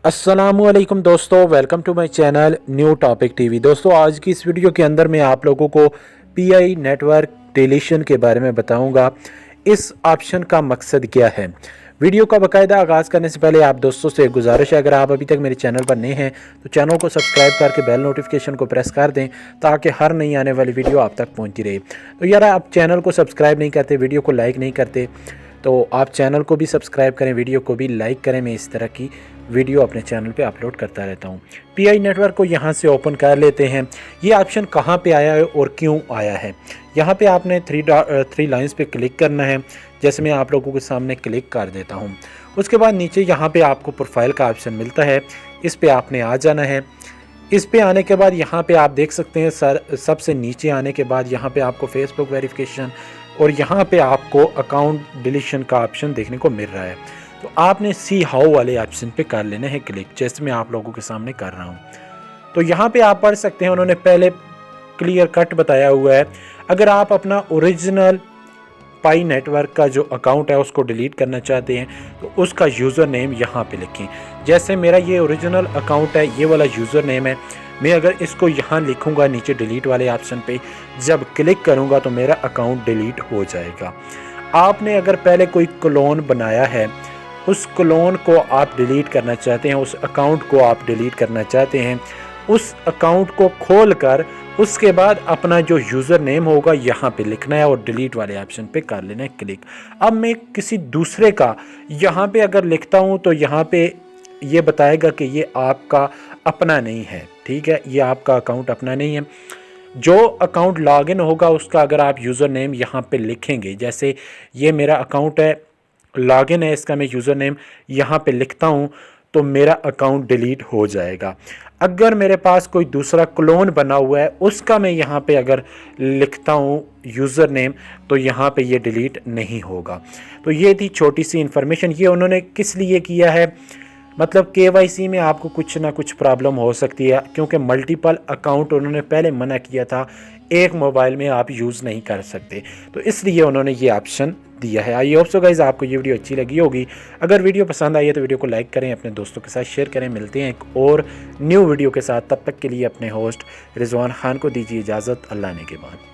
अस्सलामुअलैकुम दोस्तों, welcome to my channel new topic TV. दोस्तों, आज की इस वीडियो के अंदर मैं आप लोगों को पीआई नेटवर्क डिलीशन के बारे में बताऊंगा। इस ऑप्शन का मकसद क्या है। वीडियो का बाकायदा आगाज़ करने से पहले आप दोस्तों से एक गुजारिश है, अगर आप अभी तक मेरे चैनल पर नए हैं तो चैनल को सब्सक्राइब करके बेल नोटिफिकेशन को प्रेस कर दें ताकि हर नई आने वाली वीडियो आप तक पहुँचती रहे। तो यार, आप चैनल को सब्सक्राइब नहीं करते, वीडियो को लाइक नहीं करते, तो आप चैनल को भी सब्सक्राइब करें, वीडियो को भी लाइक करें। मैं इस तरह की वीडियो अपने चैनल पे अपलोड करता रहता हूँ। पीआई नेटवर्क को यहाँ से ओपन कर लेते हैं। ये ऑप्शन कहाँ पे आया है और क्यों आया है। यहाँ पे आपने थ्री लाइंस पे क्लिक करना है, जैसे मैं आप लोगों के सामने क्लिक कर देता हूँ। उसके बाद नीचे यहाँ पे आपको प्रोफाइल का ऑप्शन मिलता है, इस पर आपने आ जाना है। इस पे आने के बाद यहाँ पे आप देख सकते हैं सबसे नीचे आने के बाद यहाँ पे आपको फेसबुक वेरिफिकेशन और यहाँ पे आपको अकाउंट डिलीशन का ऑप्शन देखने को मिल रहा है। तो आपने सी हाउ वाले ऑप्शन पे कर लेना है क्लिक, जैसे मैं आप लोगों के सामने कर रहा हूँ। तो यहाँ पे आप पढ़ सकते हैं, उन्होंने पहले क्लियर कट बताया हुआ है। अगर आप अपना ओरिजिनल पाई नेटवर्क का जो अकाउंट है उसको डिलीट करना चाहते हैं तो उसका यूज़र नेम यहाँ पे लिखें। जैसे मेरा ये ओरिजिनल अकाउंट है, ये वाला यूज़र नेम है। मैं अगर इसको यहाँ लिखूँगा नीचे डिलीट वाले ऑप्शन पे, जब क्लिक करूँगा तो मेरा अकाउंट डिलीट हो जाएगा। आपने अगर पहले कोई क्लोन बनाया है, उस क्लोन को आप डिलीट करना चाहते हैं, उस अकाउंट को आप डिलीट करना चाहते हैं, उस अकाउंट को खोल कर उसके बाद अपना जो यूज़र नेम होगा यहाँ पे लिखना है और डिलीट वाले ऑप्शन पे कर लेना है क्लिक। अब मैं किसी दूसरे का यहाँ पे अगर लिखता हूँ तो यहाँ पे ये बताएगा कि ये आपका अपना नहीं है, ठीक है, ये आपका अकाउंट अपना नहीं है। जो अकाउंट लॉगिन होगा उसका अगर आप यूज़र नेम यहाँ पे लिखेंगे, जैसे ये मेरा अकाउंट है, लॉगिन है, इसका मैं यूज़र नेम यहाँ पे लिखता हूँ तो मेरा अकाउंट डिलीट हो जाएगा। अगर मेरे पास कोई दूसरा क्लोन बना हुआ है, उसका मैं यहाँ पे अगर लिखता हूँ यूज़र नेम तो यहाँ पे ये डिलीट नहीं होगा। तो ये थी छोटी सी इन्फॉर्मेशन। ये उन्होंने किस लिए किया है, मतलब केवाईसी में आपको कुछ ना कुछ प्रॉब्लम हो सकती है, क्योंकि मल्टीपल अकाउंट उन्होंने पहले मना किया था, एक मोबाइल में आप यूज़ नहीं कर सकते, तो इसलिए उन्होंने ये ऑप्शन दिया है। आई होप सो गाइस आपको ये वीडियो अच्छी लगी होगी। अगर वीडियो पसंद आई है तो वीडियो को लाइक करें, अपने दोस्तों के साथ शेयर करें। मिलते हैं एक और न्यू वीडियो के साथ, तब तक के लिए अपने होस्ट रिजवान खान को दीजिए इजाज़त। अल्लाह ने के बाद।